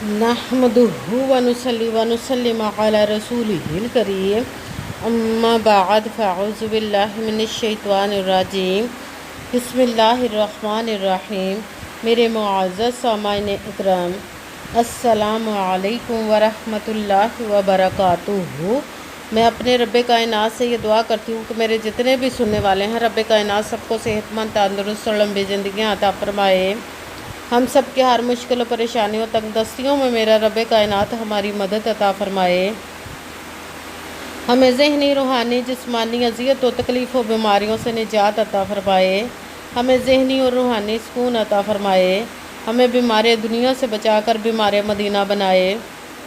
नहमदुहु व नुसल्ली व नुसल्लिम अला रसूलिहिल करीम अम्मा बाद फ़अऊज़ु बिल्लाहि मिनश शैतानिर रजीम बिस्मिल्लाहिर रहमानिर रहीम। मेरे मुअज़्ज़ज़ सामाईन इकराम, अस्सलामु अलैकुम व रहमतुल्लाहि व बरकातुहू। मैं अपने रब्बे कायनात से ये दुआ करती हूँ कि मेरे जितने भी सुनने वाले हैं, रब्बे कायनात सबको सेहतमंद, तंदुरुस्त और लंबी ज़िंदगियाँ अता फरमाए। हम सब के हर मुश्किल परेशानियों तंगदस्तियों में मेरा रब्बे कायनात हमारी मदद अता फरमाए। हमें ज़हनी, रूहानी, जिस्मानी अज़ियत व तकलीफ़ व बीमारियों से निजात अता फरमाए। हमें ज़हनी और रूहानी सुकून अता फरमाए। हमें बीमार दुनिया से बचाकर बीमार मदीना बनाए।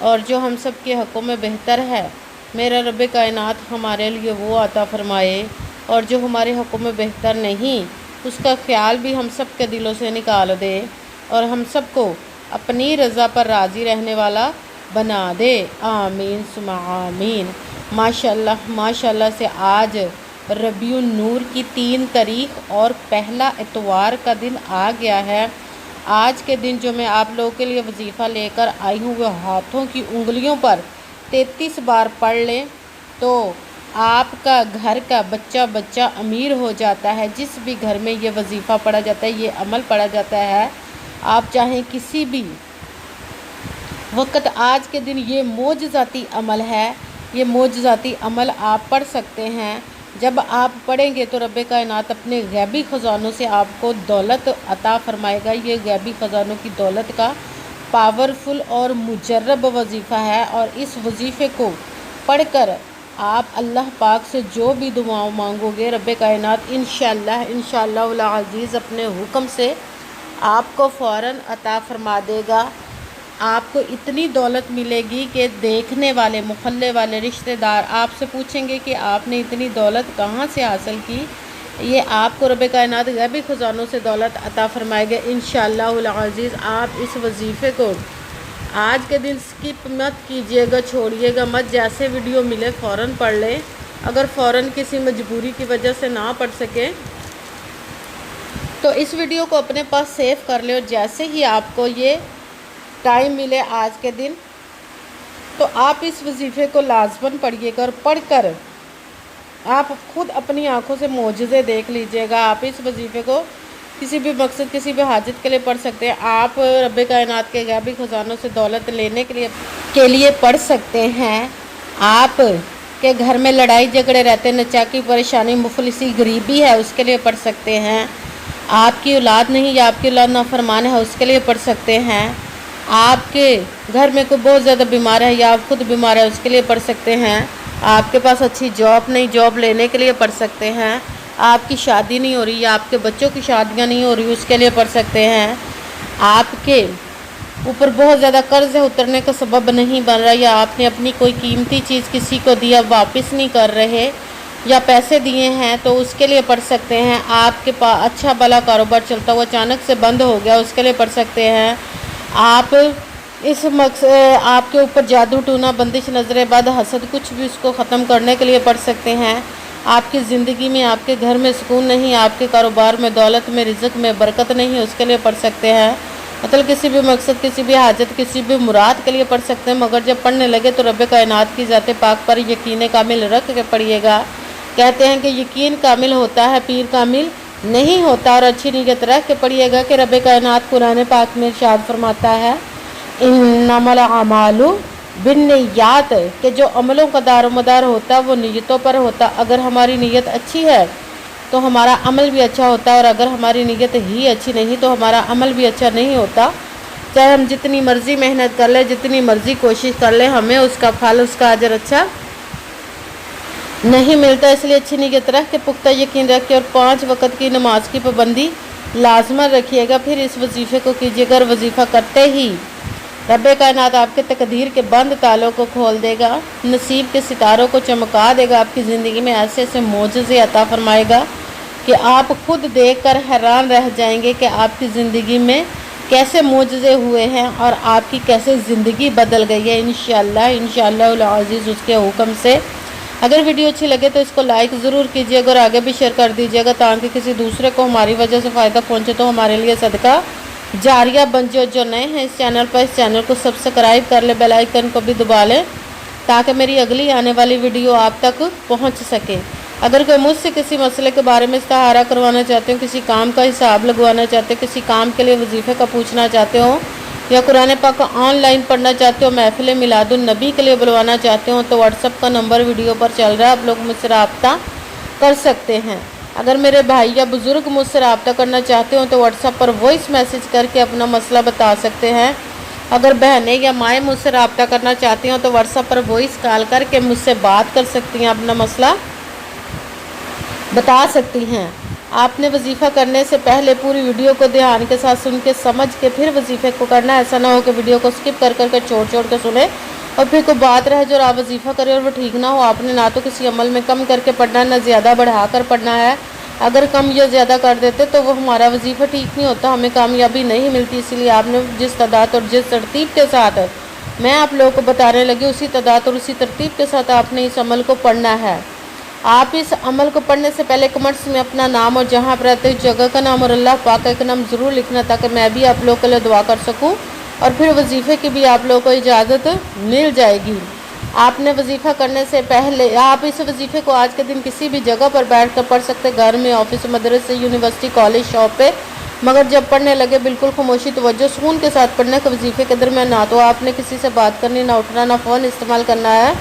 और जो हम सब के हक़ों में बेहतर है, मेरा रब्बे कायनात हमारे लिए वो अता फरमाए। और जो हमारे हक़ों में बेहतर नहीं, उसका ख्याल भी हम सब के दिलों से निकाल दे और हम सबको अपनी रज़ा पर राज़ी रहने वाला बना दे। आमीन सुमा आमीन। माशाअल्लाह माशाअल्लाह से आज रबीउन नूर की 3 तारीख और पहला इतवार का दिन आ गया है। आज के दिन जो मैं आप लोगों के लिए वजीफ़ा लेकर आई हूँ, वह हाथों की उंगलियों पर 33 बार पढ़ लें तो आपका घर का बच्चा बच्चा अमीर हो जाता है। जिस भी घर में ये वजीफ़ा पढ़ा जाता है, ये अमल पढ़ा जाता है, आप चाहें किसी भी वक़्त, आज के दिन ये मोजज़ाती अमल है, ये मोजज़ाती अमल आप पढ़ सकते हैं। जब आप पढ़ेंगे तो रब्बे कायनात अपने गैबी ख़ज़ानों से आपको दौलत अता फ़रमाएगा। ये गैबी ख़ज़ानों की दौलत का पावरफुल और मुजर्रब वजीफ़ा है। और इस वजीफ़े को पढ़कर आप अल्लाह पाक से जो भी दुआ मांगोगे, रब्बे कायनात इंशाअल्लाह अज़ीज़ अपने हुक्म से आपको फ़ौरन अता फ़रमा देगा। आपको इतनी दौलत मिलेगी कि देखने वाले, मुहल्ले वाले, रिश्तेदार आपसे पूछेंगे कि आपने इतनी दौलत कहाँ से हासिल की। ये आपको रब्बे कायनात गैबी ख़ज़ानों से दौलत अता फ़रमाएगा इंशाअल्लाह अज़ीज़। आप इस वजीफ़े को आज के दिन स्किप मत कीजिएगा, छोड़िएगा मत। जैसे वीडियो मिले फ़ौरन पढ़ लें। अगर फ़ौरन किसी मजबूरी की वजह से ना पढ़ सके तो इस वीडियो को अपने पास सेव कर ले, और जैसे ही आपको ये टाइम मिले आज के दिन, तो आप इस वजीफ़े को लाजमन पढ़िएगा। और पढ़कर आप खुद अपनी आंखों से मोजज़े देख लीजिएगा। आप इस वजीफ़े को किसी भी मकसद, किसी भी हाजत के लिए पढ़ सकते हैं। आप रब्बे कायनात के गैबी ख़ज़ानों से दौलत लेने के लिए पढ़ सकते हैं। आप के घर में लड़ाई झगड़े रहते, नचाकी, परेशानी, मुफलिसी, गरीबी है, उसके लिए पढ़ सकते हैं। आपकी औलाद नहीं या आपकी औलाद नाफरमान है, उसके लिए पढ़ सकते हैं। आपके घर में कोई बहुत ज़्यादा बीमार है या आप खुद बीमार है, उसके लिए पढ़ सकते हैं। आपके पास अच्छी जॉब नहीं, जॉब लेने के लिए पढ़ सकते हैं। आपकी शादी नहीं हो रही या आपके बच्चों की शादियां नहीं हो रही, उसके लिए पढ़ सकते हैं। आपके ऊपर बहुत ज़्यादा कर्ज है, उतरने का सबब नहीं बन रहा, या आपने अपनी कोई कीमती चीज़ किसी को दिया, वापस नहीं कर रहे, या पैसे दिए हैं, तो उसके लिए पढ़ सकते हैं। आपके पास अच्छा भला कारोबार चलता हुआ अचानक से बंद हो गया, उसके लिए पढ़ सकते हैं। आप इस आपके ऊपर जादू, टूना, बंदिश, नज़र बद, हसद, कुछ भी उसको ख़त्म करने के लिए पढ़ सकते हैं। आपकी ज़िंदगी में, आपके घर में सुकून नहीं, आपके कारोबार में, दौलत में, रिज़्क़ में बरकत नहीं है, उसके लिए पढ़ सकते हैं। मतलब किसी भी मकसद, किसी भी हाजत, किसी भी मुराद के लिए पढ़ सकते हैं। मगर जब पढ़ने लगे तो रब्बे कायनात की ज़ात पाक पर यकीन कामिल रख के पढ़िएगा। कहते हैं कि यकीन कामिल होता है, पीर कामिल नहीं होता। और अच्छी नीयत रख के पढ़िएगा कि रब्बे कायनात कुरान पाक में इरशाद फरमाता है, इन्नमल अमालु बिन्नियात, कि जो अमलों का दारोमदार होता है वो नीयतों पर होता। अगर हमारी नीयत अच्छी है तो हमारा अमल भी अच्छा होता है, और अगर हमारी नीयत ही अच्छी नहीं तो हमारा अमल भी अच्छा नहीं होता। चाहे हम जितनी मर्ज़ी मेहनत कर लें, जितनी मर्ज़ी कोशिश कर लें, हमें उसका फल, उसका अजर अच्छा नहीं मिलता। इसलिए अच्छी नीयत रख के, पुख्ता यकीन रख के, और 5 वक़्त की नमाज की पाबंदी लाजमन रखिएगा। फिर इस वजीफ़े को कीजिएगा, और वजीफ़ा करते ही रब्बे कायनात आपके तकदीर के बंद तालों को खोल देगा, नसीब के सितारों को चमका देगा। आपकी ज़िंदगी में ऐसे ऐसे मोजज़े अता फरमाएगा कि आप खुद देखकर हैरान रह जाएंगे कि आपकी ज़िंदगी में कैसे मोजज़े हुए हैं और आपकी कैसे ज़िंदगी बदल गई है इंशाअल्लाह अज़ीज़ उसके हुक्म से। अगर वीडियो अच्छी लगे तो इसको लाइक ज़रूर कीजिएगा और आगे भी शेयर कर दीजिएगा, ताकि किसी दूसरे को हमारी वजह से फ़ायदा पहुँचे तो हमारे लिए सदका जारिया बन जो नए हैं इस चैनल पर, इस चैनल को सब्सक्राइब कर ले, बेल आइकन को भी दबा लें ताकि मेरी अगली आने वाली वीडियो आप तक पहुंच सके। अगर कोई मुझसे किसी मसले के बारे में इस्ताहारा करवाना चाहते हो, किसी काम का हिसाब लगवाना चाहते हो, किसी काम के लिए वजीफ़े का पूछना चाहते हो, या कुरान पाक का ऑनलाइन पढ़ना चाहते हो, महफिल मिलादुन नबी के लिए बुलवाना चाहते हो, तो व्हाट्सअप का नंबर वीडियो पर चल रहा है, आप लोग मुझसे रब्ता कर सकते हैं। अगर मेरे भाई या बुज़ुर्ग मुझसे रब्ता करना चाहते हो तो व्हाट्सएप पर वॉइस मैसेज करके अपना मसला बता सकते हैं। अगर बहनें या माएँ मुझसे रब्ता करना चाहती हो तो व्हाट्सएप पर वॉइस कॉल करके मुझसे बात कर सकती हैं, अपना मसला बता सकती हैं। आपने वजीफ़ा करने से पहले पूरी वीडियो को ध्यान के साथ सुन के समझ के फिर वजीफ़े को करना। ऐसा ना हो कि वीडियो को स्किप कर कर छोड़ के सुने और फिर कोई बात रहे जो आप वजीफ़ा करें और वो ठीक ना हो। आपने ना तो किसी अमल में कम करके पढ़ना है, ना ज़्यादा बढ़ा कर पढ़ना है। अगर कम या ज़्यादा कर देते तो वो हमारा वजीफ़ा ठीक नहीं होता, हमें कामयाबी नहीं मिलती। इसीलिए आपने जिस तादाद और जिस तरतीब के साथ मैं आप लोगों को बताने लगी, उसी तादाद और उसी तरतीब के साथ आपने इस अमल को पढ़ना है। आप इस अमल को पढ़ने से पहले कमेंट्स में अपना नाम और जहाँ पर रहते उस जगह का नाम और अल्लाह पाक का नाम ज़रूर लिखना, ताकि मैं भी आप लोगों के लिए दुआ कर सकूँ और फिर वजीफ़े की भी आप लोगों को इजाज़त मिल जाएगी। आपने वजीफ़ा करने से पहले आप इस वजीफ़े को आज के दिन किसी भी जगह पर बैठ कर पढ़ सकते, घर में, ऑफिस, मदरसे, यूनिवर्सिटी, कॉलेज, शॉप पे। मगर जब पढ़ने लगे बिल्कुल खामोशी तवज्जो सुकून के साथ पढ़ने के वजीफ़े के दरमियान ना तो आपने किसी से बात करनी, ना उठना, ना फ़ोन इस्तेमाल करना है।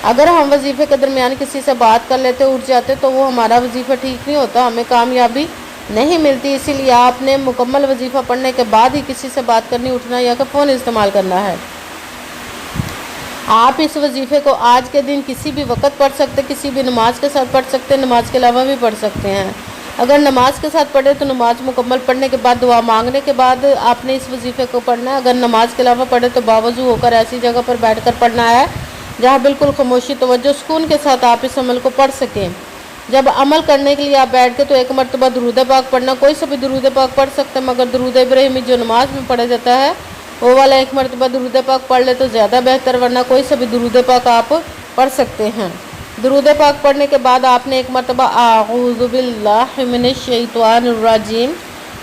अगर हम वजीफ़े के दरमियान किसी से बात कर लेते, उठ जाते, तो वो हमारा वजीफ़ा ठीक नहीं होता, हमें कामयाबी नहीं मिलती। इसीलिए आपने मुकम्मल वजीफ़ा पढ़ने के बाद ही किसी से बात करनी, उठना या फ़ोन इस्तेमाल करना है। आप इस वजीफ़े को आज के दिन किसी भी वक्त पढ़ सकते, किसी भी नमाज के साथ पढ़ सकते, नमाज के अलावा भी पढ़ सकते हैं। अगर नमाज के साथ पढ़े तो नमाज मुकम्मल पढ़ने के बाद दुआ मांगने के बाद आपने इस वजीफ़े को पढ़ना है। अगर नमाज के अलावा पढ़े तो बावजू होकर ऐसी जगह पर बैठ कर पढ़ना है जहाँ बिल्कुल खामोशी तवज्जो सुकून के साथ आप इस अमल को पढ़ सकें। जब अमल करने के लिए आप बैठ के तो एक मरतबा दुरूद पाक पढ़ना, कोई सा भी दुरूद पाक पढ़ सकते हैं, मगर दुरूद इब्राहिमी जो नमाज में पढ़ा जाता है वो वाला एक मरतबा दुरूद पाक पढ़ ले तो ज़्यादा बेहतर, वरना कोई सा भी दुरूद पाक आप पढ़ सकते हैं। दुरूद पाक पढ़ने के बाद आपने एक मरतबा आऊज़ु बिल्लाहि मिनश शैतानिर रजीम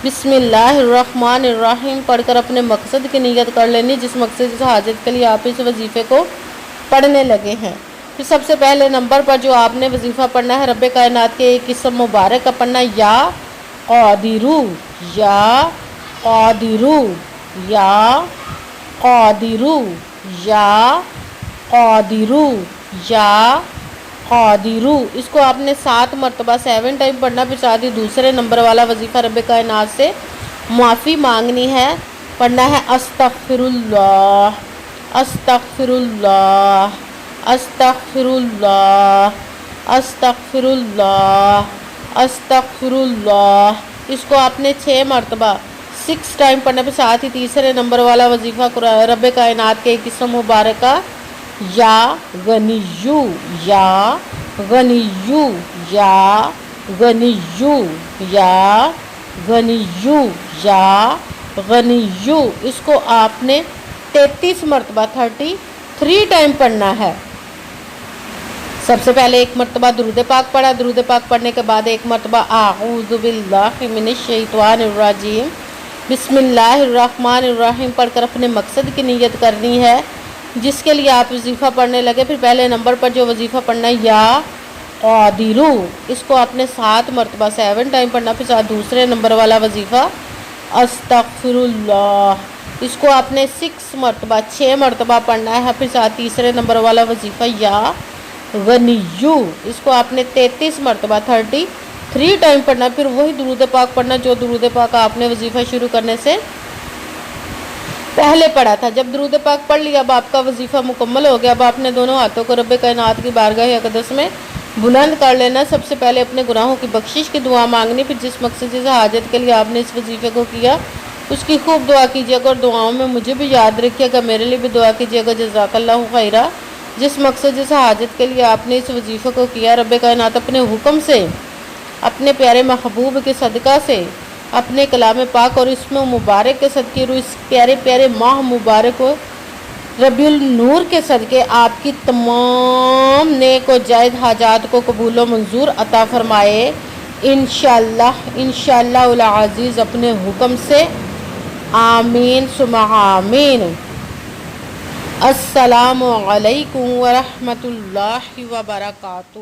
बिस्मिल्लाहिर्रहमानिर्रहीम पढ़कर अपने मकसद की नीयत कर लेनी, जिस मकसद से हाजत के लिए आप इस वजीफ़े को पढ़ने लगे हैं। फिर सबसे पहले नंबर पर जो आपने वजीफ़ा पढ़ना है, रब्बे कायनात के एक इस्म मुबारक का पढ़ना, या क़ादिरू, या क़ादिरू, या क़ादिरू, या क़ादिरू, या क़ादिरू। इसको आपने 7 मरतबा 7 टाइम पढ़ना। फिर साथ ही दूसरे नंबर वाला वजीफ़ा रब्बे कायनात से माफ़ी मांगनी है, पढ़ना है अस्तग़फिरुल्लाह, अस्तग़फिरुल्लाह, अस्तग़फिरुल्लाह, अस्तग़फिरुल्लाह, अस्तग़फिरुल्लाह। इसको आपने 6 मरतबा 6 टाइम पढ़ने पे साथ ही तीसरे नंबर वाला वजीफ़ा रब्बे कायनात के एक इस्म मुबारक का, या गनिय्यू, या गनिय्यू, या गनिय्यू, या गनिय्यू, या गनिय्यू। इसको आपने 33 मरतबा 33 टाइम पढ़ना है। सबसे पहले एक मरतबा दुरूद पाक पढ़ा, दुरूद पाक पढ़ने के बाद एक मरतबा आऊज़ु बिल्लाहि मिनश शैतानिर रजीम बिस्मिल्लाहिर्रहमानिर्रहीम पढ़कर अपने मकसद की नीयत करनी है जिसके लिए आप वजीफ़ा पढ़ने लगे। फिर पहले नंबर पर जो वजीफ़ा पढ़ना है, या क़ादिरू, इसको आपने 7 मरतबा 7 टाइम पढ़ना। फिर साथ दूसरे नंबर वाला वजीफ़ा अस्तग़फिरुल्लाह, इसको आपने 6 मरतबा 6 मरतबा पढ़ना है। फिर साथ तीसरे नंबर वाला वजीफ़ा, या गनिय्यू, इसको आपने 33 मरतबा 33 टाइम पढ़ना। फिर वही दुरूद पाक पढ़ना जो दुरूद पाक आपने वजीफ़ा शुरू करने से पहले पढ़ा था। जब दुरूद पाक पढ़ लिया, अब आपका वजीफ़ा मुकम्मल हो गया। अब आपने दोनों हाथों को रब्बे कायनात की बारगाह अक़दस में बुलंद कर लेना। सबसे पहले अपने गुनाहों की बख्शिश की दुआ मांगनी। फिर जिस मकसद से हाजत के लिए आपने इस वजीफ़े को किया उसकी खूब दुआ कीजिएगा और दुआओं में मुझे भी याद रखिएगा, मेरे लिए भी दुआ कीजिएगा। जज़ाकल्लाहु खैरा। जिस मकसद से हाजत के लिए आपने इस वजीफ़े को किया, रब्बे कायनात अपने हुक्म से, अपने प्यारे महबूब के सदका से, अपने कलाम पाक और इसमें मुबारक के सदक़े, इस प्यारे प्यारे माह मुबारक को रबीउल नूर के सदक़े आपकी तमाम नेक और जायज़ हाजात को कबूल व मंजूर अता फ़रमाए। इंशाअल्लाह इंशाअल्लाह उल अज़ीज़ अपने हुक्म से آمین ثم آمین۔ السلام علیکم ورحمۃ اللہ وبرکاتہ۔